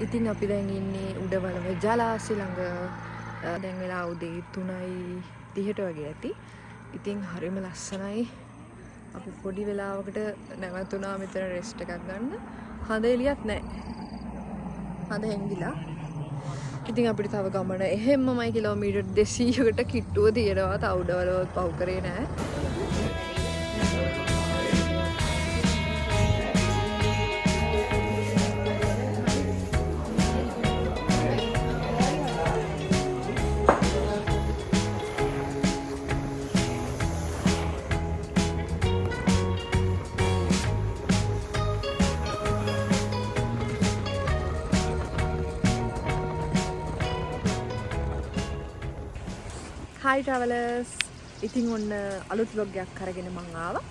ඉතින් අපි දැන් ඉන්නේ උඩවලව ජලාශය ළඟ. දැන් වෙලා උදේ 3:30ට වගේ ඇති. ඉතින් හරිම ලස්සනයි. අපි පොඩි වෙලාවකට නැවතුණා මෙතන රෙස්ට් එකක් ගන්න. හඳ එළියක් නැහැ. හඳ හැංගිලා. ඉතින් අපිට තව ගමන එහෙම්මමයි කිලෝමීටර් 200කට කිට්ටුව තියෙනවා. තව උඩවලව පහු කරේ නැහැ. Hi travellers! ඉතින් ඔන්න අලුත් vlog එකක් අරගෙන මං ආවා.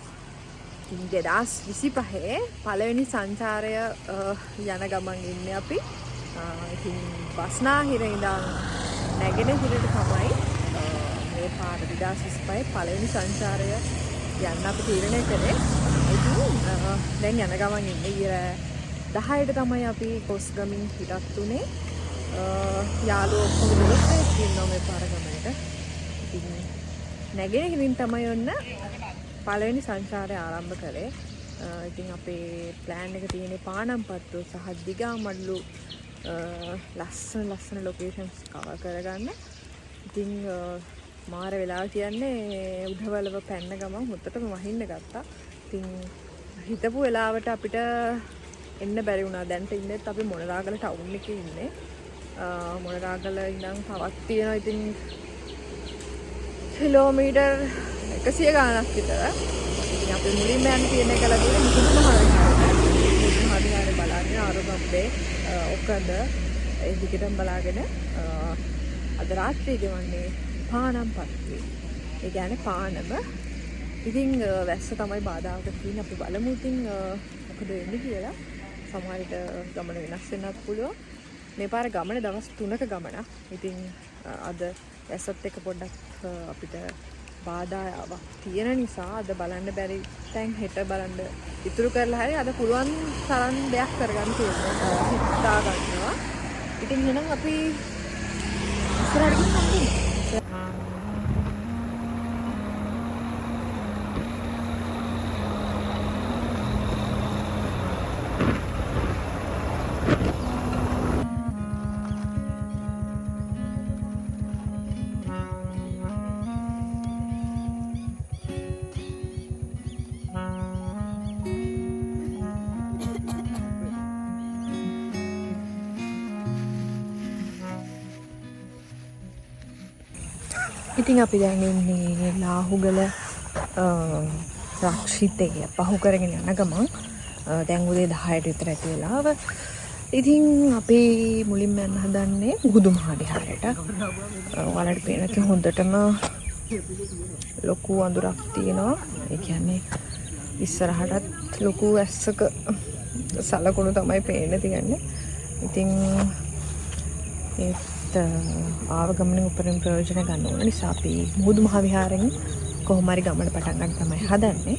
ඉතින් 2025 පළවෙනි සංචාරය යන ගමන් ඉන්නේ අපි. ඉතින් බස්නාහිර ඉඳන් නැගෙනහිරට තමයි මේ පාර 2025 පළවෙනි සංචාරය යන්න අපි තීරණය කළේ. ඉතින් දැන් යන ගමන් ඉන්නේ ඊයේ 10ට තමයි අපි කොස්ගමින් පිටත් උනේ. යාළුවෝ ඔක්කොම 12 ඉන්නවා මේ පාර ගමනට. නැගෙනහිරින් තමයි ඔන්න පළවෙනි සංචාරය ආරම්භ කළේ. ඉතින් අපේ ප්ලෑන් එක තියෙන්නේ පානම්පත්තු සහ දිගාමඩලු ලස්සන ලොකේෂන්ස් කවර් කරගන්න. ඉතින් මාර වෙලා කියන්නේ උඩවලව පැන්න ගමන් හොත්තටම වහින්න ගත්තා. ඉතින් හිතපු වෙලාවට අපිට එන්න බැරි වුණා. දැන්ට ඉන්නෙත් අපි මොනරාගල ටවුන් එකේ ඉන්නේ. මොනරාගල ඉඳන් තවත් තියෙනවා ඉතින් කිලෝමීටර් 100 ගානක් විතර. ඉතින් අපි මුලින්ම යන්න තියෙන එක ලැබුණේ මුදුන් මහවිහාරය බලන්න ආරම්භයේ ඔක්කද ඒ දිගටම බලාගෙන අද රාත්‍රියේ ගෙවන්නේ පානම්පත්තුවේ. ඒ කියන්නේ පානම. ඉතින් වැස්ස තමයි බාධාවක් තියෙන්නේ. අපි බලමු ඉතින් මොකද වෙන්නේ කියලා. සමහර විට ගමන වෙනස් වෙන්නත් පුළුවන්. මේ පාර ගමන දවස් 3ක ගමනක්. ඉතින් අද ඇසත් එක පොඩ්ඩක් අපිට බාධාවක් තියෙන නිසා අද බලන්න බැරි තැන් හෙට බලන්න ඉතුරු කරලා හරි අද පුළුවන් තරම් දෙයක් කරගන්න තියෙනවා හිතා ගන්නවා. ඉතින් එහෙනම් අපි ඉස්සරහට ගිහින් ඉතින් අපි දැන් ඉන්නේ ලාහුගල රක්ෂිතය පහු කරගෙන යන ගමන් දැන් උදේ 10ට විතර ඇති වෙලාව. ඉතින් අපි මුලින්ම යන්න හදන්නේ මුහුදු මහ විහාරයට. ඔයාලට පේනකේ හොඳටම ලොකු අඳුරක් තියෙනවා. ඒ කියන්නේ ඉස්සරහටත් ලොකු ඇස්සක සලකුණු තමයි පේන්න තියන්නේ. ඉතින් ආව ගමනේ උපරිම ප්‍රයෝජන ගන්න ඕන නිසා අපි මුහුදු මහ විහාරයෙන් කොහොම හරි ගමන පටන් ගන්න තමයි හදන්නේ.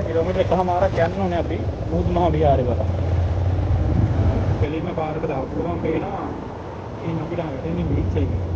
किलोमीटर हमारा क्या है अभी मुहूद महा विहार वाला गली में पार्क था पूरा पे ना इन अभी आगे नहीं बीच चाहिए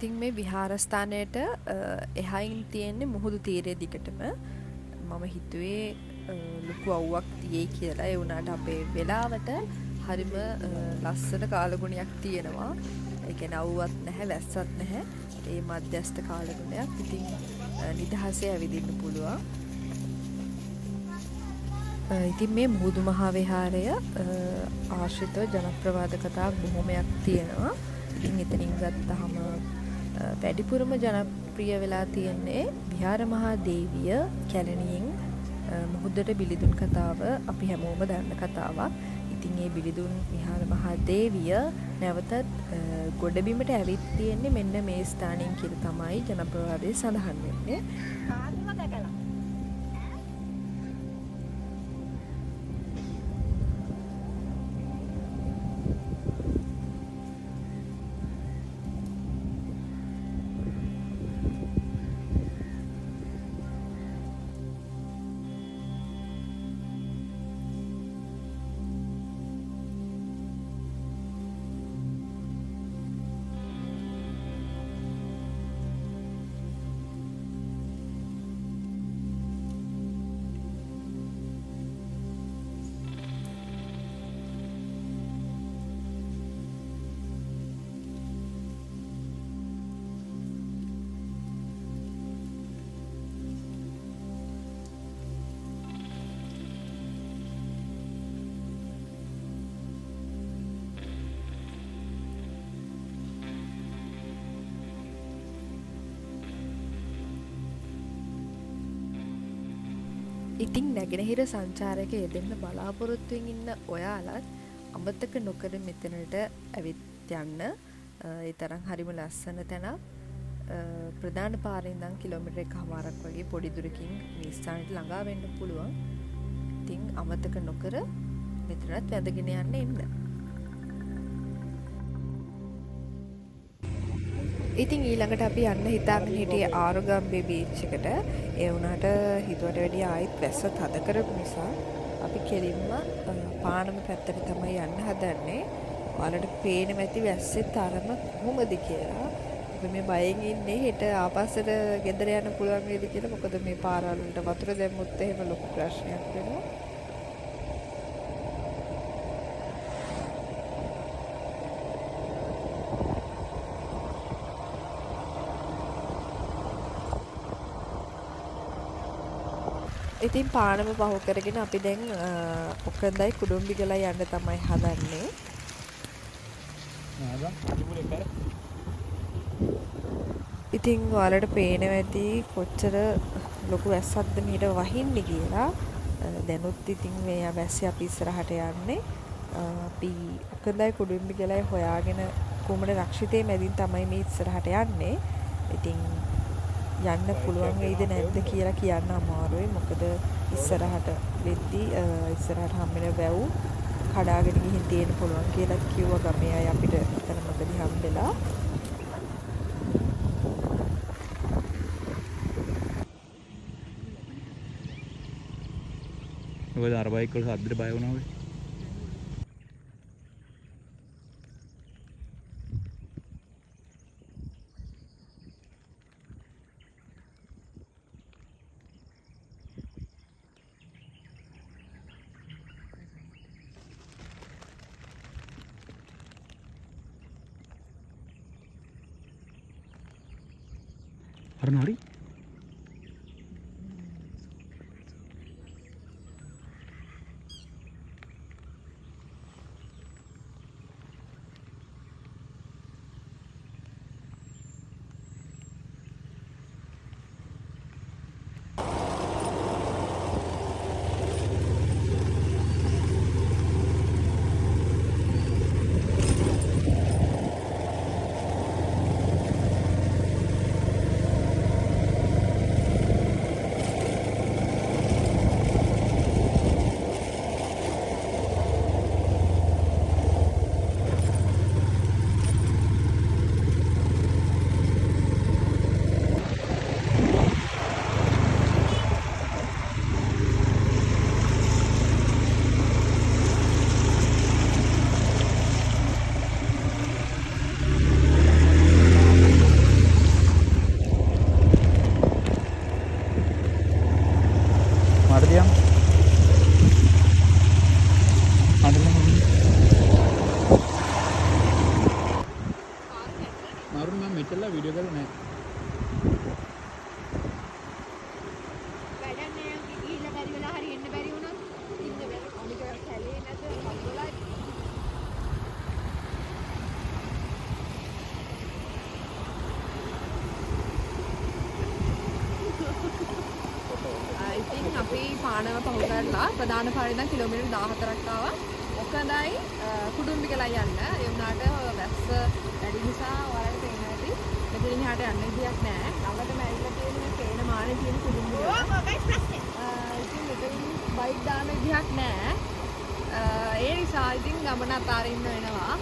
ඉතින් මේ විහාරස්ථානයට එහයින් තියෙන්නේ මුහුදු තීරයේ දිගටම. මම හිතුවේ ලොකු අවුවක් තියෙයි කියලා. ඒ වුණාට අපේ වෙලාවට හරිම ලස්සන කාලගුණයක් තියෙනවා. ඒ කියන්නේ අවුවත් නැහැ, වැස්සත් නැහැ. ඒ මධ්‍යස්ථ කාලගුණයක්. ඉතින් නිදහසේ ඇවිදින්න පුළුවන්. ඉතින් මේ මුහුදු මහා විහාරය ආශ්‍රිතව ජනප්‍රවාද කතා බොහොමයක් තියෙනවා. ඉතින් එතනින් ගත්තාම වැඩිපුරම ජනප්‍රිය වෙලා තියෙන්නේ විහාර මහා දේවිය කැලණියෙන් මුහුදට බිලිඳුන් කතාව අපි හැමෝම දන්න කතාවක්. ඉතින් ඒ බිලිඳුන් විහාර මහා දේවිය නැවතත් ගොඩබිමට ඇවිත් තියෙන්නේ මෙන්න මේ ස්ථානයෙන් කියලා තමයි ජනප්‍රවාදයේ සඳහන් වෙන්නේ. ඉතින් නැගෙනහිර සංචාරයක යෙදෙන්න බලාපොරොත්තුවෙන් ඉන්න ඔයාලත් අමතක නොකර මෙතනට ඇවිත් යන්න. ඒ තරම් හරිම ලස්සන තැනක්. ප්‍රධාන පාරේ ඉඳන් කිලෝමීටර් 1කමාරක් වගේ පොඩි දුරකින් මේ ස්ථානෙට ළඟා වෙන්න පුළුවන්. ඉතින් අමතක නොකර මෙතනත් වැඳගෙන යන්න එන්න. ඉතින් ඊළඟට අපි යන්න හිතාගෙන හිටියේ ආරුගම්බේ බීච් එකට. ඒ වුණාට හිතුවට වැඩිය ආයෙත් වැස්ස තද කරපු නිසා අපි කෙලින්ම පානම පැත්තට තමයි යන්න හදන්නේ. ඔයාලට පේන මැති වැස්සේ තරම කොහොමද කියලා. අපි මේ බයෙන් ඉන්නේ හෙට ආපස්සට ගෙදර යන්න පුළුවන් වේද කියලා. මොකද මේ පාරවල් වලට වතුර දැම්මොත් එහෙම ලොකු ප්‍රශ්නයක් වෙනවා. ඉතින් පානම පහු කරගෙන අපි දැන් ඔකඳයි කුඩුම්බිගලයි යන්න තමයි හදන්නේ. ඉතින් ඔයාලට පේනවා ඇති කොච්චර ලොකු වැස්සක්ද මෙහෙට වහින්නේ කියලා. දැනුත් ඉතින් මේ වැස්සේ අපි ඉස්සරහට යන්නේ. අපි ඔකඳයි කුඩුම්බිගලයි හොයාගෙන කුමන රක්ෂිතේ මැදින් තමයි මේ ඉස්සරහට යන්නේ. ඉතින් යන්න පුළුවන් වෙයිද නැද්ද කියලා කියන්න අමාරුයි. මොකද ඉස්සරහට වෙද්දී ඉස්සරහට හම්බෙන වැව් කඩාගෙන ගිහින් තියෙන්න පුළුවන් කියලා කිව්වා ගමේ අය අපිට එතන මොකද හම්බෙලා. මොකද අර බයික් වල සද්දට බය වුණා ඔය. හරි පානම පහු කරලා ප්‍රධාන පාරේ ඉඳන් කිලෝමීටර් 14ක් ආවා. ඔකඳයි කුඩුම්බිකලා යන්න. ඒ වුණාට වැස්ස වැඩි නිසා ඔයාලට තේරෙනවා ඇති. මෙතනින් එහාට යන්න විදියක් නැහැ. ළඟටම ඇවිල්ලා තියෙන මේ පේන මානේ තියෙන කුඩුම්බිකල. ඉතින් මෙතනින් බයික් දාන්න විදියක් නැහැ. ඒ නිසා ඉතින් ගමන අතාරින්න වෙනවා.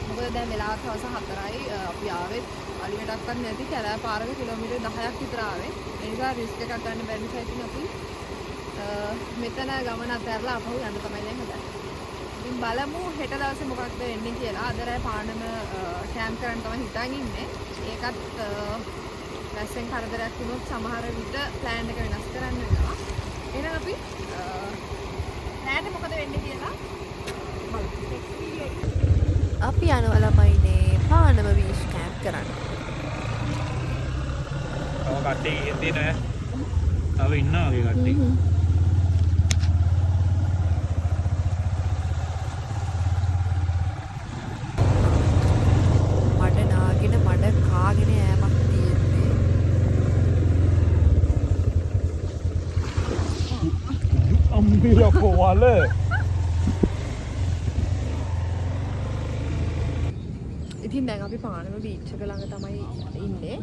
මොකද දැන් වෙලාව හවස 4යි. අපි ආවෙත් අලියටක්වත් නැති කැලෑ පාරක කිලෝමීටර් 10ක් විතර ආවේ. ඒ නිසා රිස්ක් එකක් ගන්න බැරි නිසා ඉතින් අපි මෙතන ගමන අතහැරලා අපහු යන්න තමයි දැන් හදන්නේ. ඉතින් බලමු හෙට දවසේ මොකක්ද වෙන්නේ කියලා. අද රෑ පානම කැම්ප් කරන්න තමයි හිතන් ඉන්නේ. ඒකත් වැස්සෙන් කරදරයක් වුණොත් සමහර විට ප්ලෑන් එක වෙනස් කරන්න වෙනවා. එහෙනම් අපි රෑට මොකද වෙන්නේ කියලා බලමු. අපි යනවා ළමයිනේ පානම බීච් කැම්ප් කරන්න. තව කට්ටිය ගිහින් නෑ. තව ඉන්නවා වගේ කට්ටිය. මඩ නාගෙන මඩ කාගෙන යෑමක් තියෙන්නේ. අම්බිලා කොවල. ඉතින් දැන් අපි පානම බීච් එක ළඟ තමයි ඉන්නේ.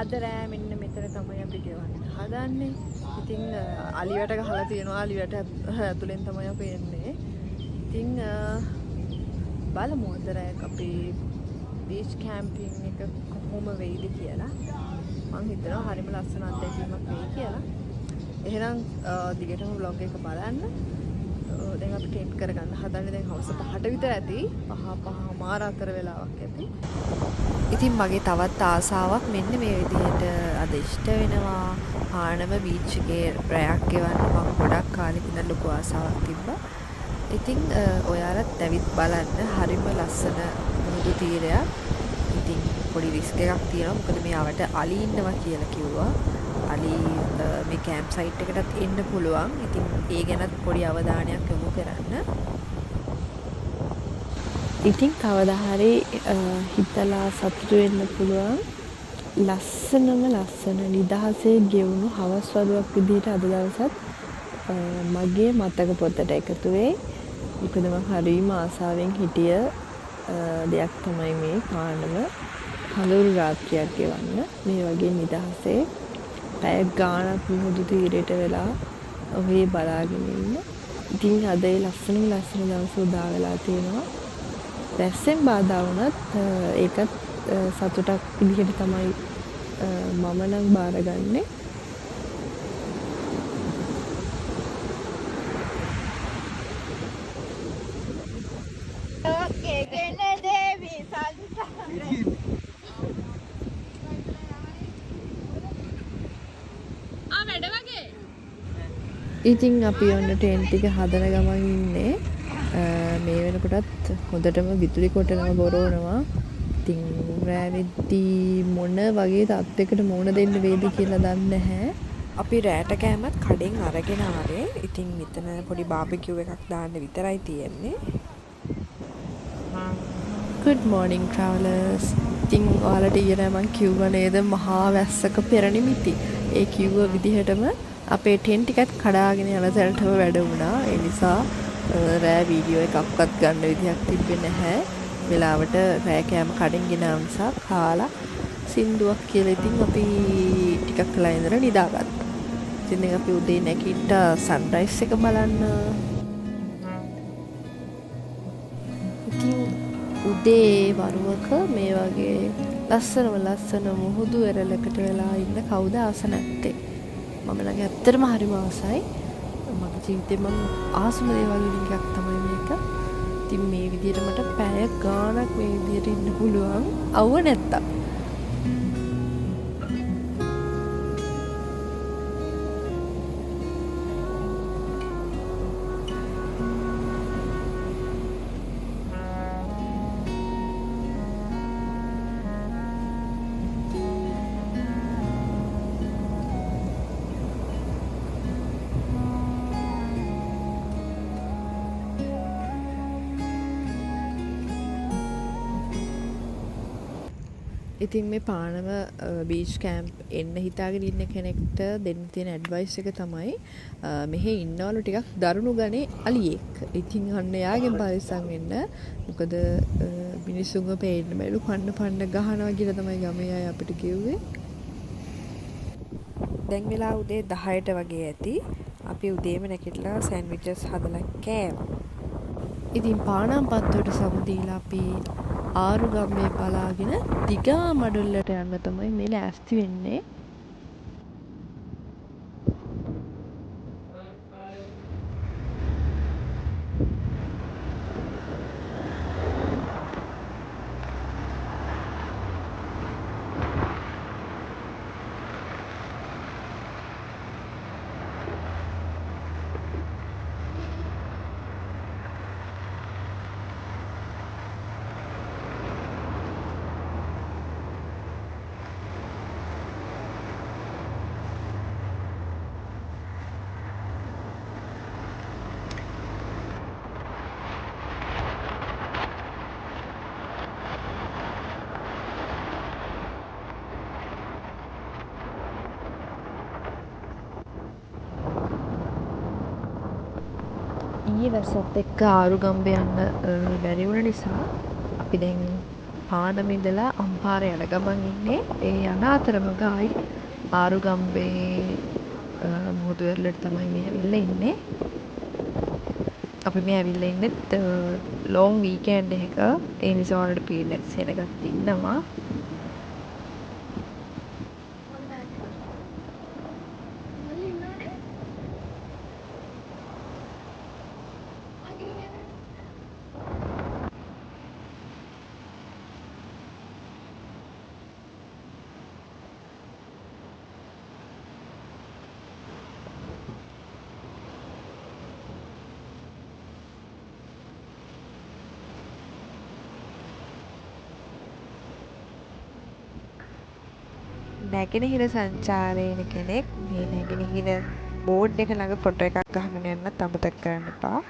අද රෑ මෙන්න මෙතන තමයි අපි ගෙවන්නේ හදන්නේ. ඉතින් අලියට ගහලා තියෙනවා. අලියට ඇතුලෙන් තමයි අපි එන්නේ. ඉතින් බලමු අද රෑ අපි බීච් කැම්පින් එක කොහොම වෙයිද කියලා. මම හිතනවා හරිම ලස්සන අත්දැකීමක් වෙයි කියලා. එහෙනම් දිගටම vlog එක බලන්න. දැන් අපි ටෙන්ට් කරගන්න හදන්නේ. දැන් හවස 5ට විතර ඇති. 5:05 අතර වෙලාවක් ඇති. ඉතින් මගේ තවත් ආසාවක් මෙන්න මේ විදිහට අද ඉෂ්ට වෙනවා. පානම බීච් එකේ රැයක් ගෙවන්න මම ගොඩක් කාලෙක ඉඳන් ලොකු ආසාවක් තිබ්බා. ඉතින් ඔයාලත් ඇවිත් බලන්න. හරිම ලස්සන මුහුදු තීරයක්. ඉතින් පොඩි රිස්ක් එකක් තියෙනවා. මොකද මේ ආවට අලි ඉන්නවා කියලා කිව්වා. අලි මේ කැම්ප් සයිට් එකටත් එන්න පුළුවන්. ඉතින් ඒ ගැනත් පොඩි අවධානයක් යොමු කරන්න. ඉතින් කවදා හරි හිතලා සතුටු වෙන්න පුළුවන්. ලස්සනම ලස්සන නිදහසේ ගෙවුණු හවස් වරුවක් විදිහට අද දවසත් මගේ මතක පොතට එකතු වෙයි. මොකද මම හරිම ආසාවෙන් හිටිය දෙයක් තමයි මේ පානම කඳවුරු රාත්‍රියක් ගෙවන්න. මේ වගේ නිදහසේ පැය ගාණක් මුහුදු තීරයට වෙලා ඔහේ බලාගෙන ඉන්න. ඉතින් අද ඒ ලස්සන දවස උදා වෙලා තියෙනවා. වැස්සෙන් බාධා වුණත් ඒකත් සතුටක් විදිහට තමයි මම නම් බාරගන්නේ. ඉතින් අපි ඔන්න ටෙන්ට් එක හදන ගමන් ඉන්නේ. මේ වෙනකොටත් හොඳටම විදුලි කොටනම බොරවනවා. ඉතින් රෑ වෙද්දී මොන වගේ තත්යකට මුහුණ දෙන්න වේද කියලා දන්නේ නැහැ. අපි රෑට කෑමත් කඩෙන් අරගෙන ආවේ. ඉතින් මෙතන පොඩි බාබිකියු එකක් දාන්න විතරයි තියෙන්නේ. Good morning travelers. ඉතින් ඔයාලට ඊයේ මම කිව්වා නේද මහා වැස්සක පෙරනිමිති. ඒ කිව්ව විදිහටම අපේ ටෙන්ට් එකත් කඩාගෙන යන තැනටම වැඩ වුණා. ඒ නිසා රෑ වීඩියෝ එකක්වත් ගන්න විදිහක් තිබ්බේ නැහැ. වෙලාවට රෑ කෑම කඩෙන් ගෙනාව නිසා කාලා සින්දුවක් කියලා ඉතින් අපි ටිකක් වෙලා ඉඳලා නිදාගත්තා. ඉතින් අපි උදේ නැගිට්ටා සන්රයිස් එක බලන්න. ඉතින් උදේ වරුවක මේ වගේ ලස්සන මුහුදු වෙරළකට වෙලා ඉන්න කවුද ආස නැත්තේ? මම ළඟ ඇත්තටම හරිම ආසයි. මගේ ජීවිතේ මම ආසම දේවල් වලින් එකක් තමයි මේක. ඉතින් මේ විදිහට මට පැය ගාණක් මේ විදිහට ඉන්න පුළුවන්. අවුව නැත්තම්. ඉතින් මේ පානම බීච් කැම්ප් එන්න හිතාගෙන ඉන්න කෙනෙක්ට දෙන්න තියෙන ඇඩ්වයිස් එක තමයි මෙහෙ ඉන්නවලු ටිකක් දරුණු ගනේ අලියෙක්. ඉතින් අන්න එයාගෙන් පරිස්සම් වෙන්න. මොකද මිනිස්සුන්ව පේන්න බැලු පන්න ගහනවා කියලා තමයි ගමේ අය අපිට කිව්වේ. දැන් වෙලා උදේ 10ට වගේ ඇති. අපි උදේම නැගිටලා සෑන්ඩ්විචස් හදලා කෑවා. ඉතින් පානම් පත්තුවට සමු දීලා අපි ආරුගම්මේ බලාගෙන දිගා මඩුල්ලට යන්න තමයි මේ ලෑස්ති වෙන්නේ. ඊයේ වැස්සත් එක්ක ආරුගම්බේ යන්න බැරි වුණ නිසා අපි දැන් පානම ඉඳලා අම්පාර යන ගමන් ඉන්නේ. ඒ යන අතරමඟ ආයි ආරුගම්බේ මුහුදු වෙරළට තමයි මේ ඇවිල්ලා ඉන්නේ. අපි මේ ඇවිල්ලා ඉන්නෙත් ලොන් වීකෙන්ඩ් එකක. ඒ නිසා ඔයාලට පීනට්ස් සෙනගත් ඉන්නවා. නැගෙනහිර සංචාරයන කෙනෙක් මේ නැගෙනහිර බෝඩ් එක ළඟ ෆොටෝ එකක් ගහගෙන යන්නත් අමතක කරන්න එපා.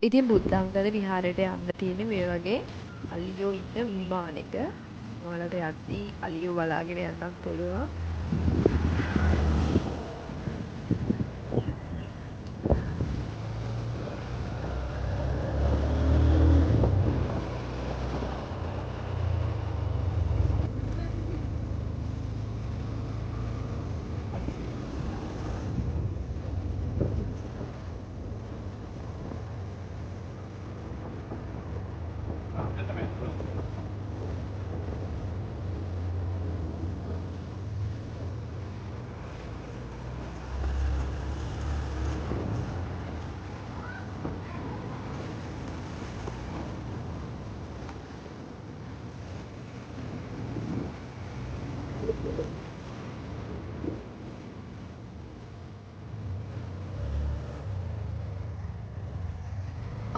ඉතින් බුද්ධංගල විහාරයට යන්න තියෙන්නේ මේ වගේ අලියෝ ඉන්න විමානෙක. ඔයාලට යද්දී අලියෝ බලාගෙන යන්නත් පුළුවන්.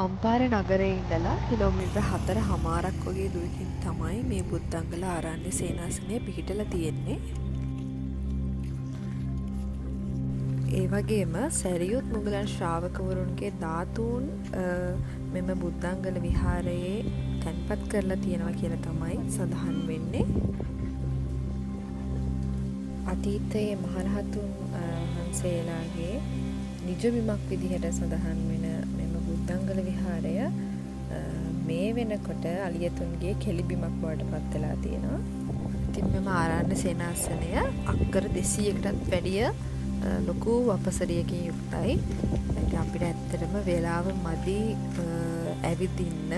අම්පාර නගරයේ ඉඳලා කිලෝමීටර් 4.5ක් වගේ දුරකින් තමයි මේ බුද්ධංගල ආරණ්‍ය සේනාසනය පිහිටලා තියෙන්නේ. ඒ වගේම සැරියුත් මුගලන් ශ්‍රාවකවරුන්ගේ ධාතුන් මෙම බුද්ධංගල විහාරයේ තැන්පත් කරලා තියෙනවා කියලා තමයි සඳහන් වෙන්නේ. අතීතයේ මහරහතුන් වහන්සේලාගේ නිජබිමක් විදිහට සඳහන් වෙන මෙම බුද්ධංගල විහාරය මේ වෙනකොට අලියතුන්ගේ කෙලිබිමක් බවට පත් වෙලා තියෙනවා. ඉතින් මෙම ආරණ්‍ය සේනාසනය අක්කර 200කටත් වැඩිය ලොකු වපසරියකින් යුක්තයි. ඒක අපිට ඇත්තටම වේලාව මදි ඇවිදින්න.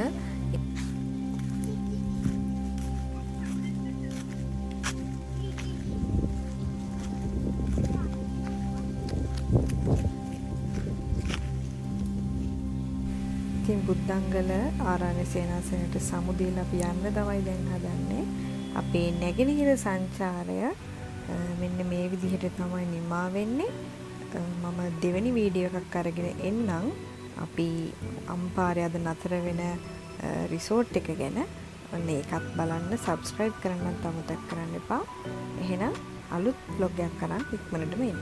ඉතින් බුද්ධංගල ආරණ්‍ය සේනාසනයට සමුදේලා අපි යන්න තමයි දැන් හදන්නේ. අපේ නැගෙනහිර සංචාරය මෙන්න මේ විදිහට තමයි නිමා වෙන්නේ. මම දෙවෙනි වීඩියෝ එකක් අරගෙන එන්නම්. අපි අම්පාරේ අද නතර වෙන රිසෝට් එක ගැන. ඔන්න ඒකත් බලන්න subscribe කරන්නත් අමතක කරන්න එපා. එහෙනම් අලුත් vlog එකක් කරන් ඉක්මනටම එන්න.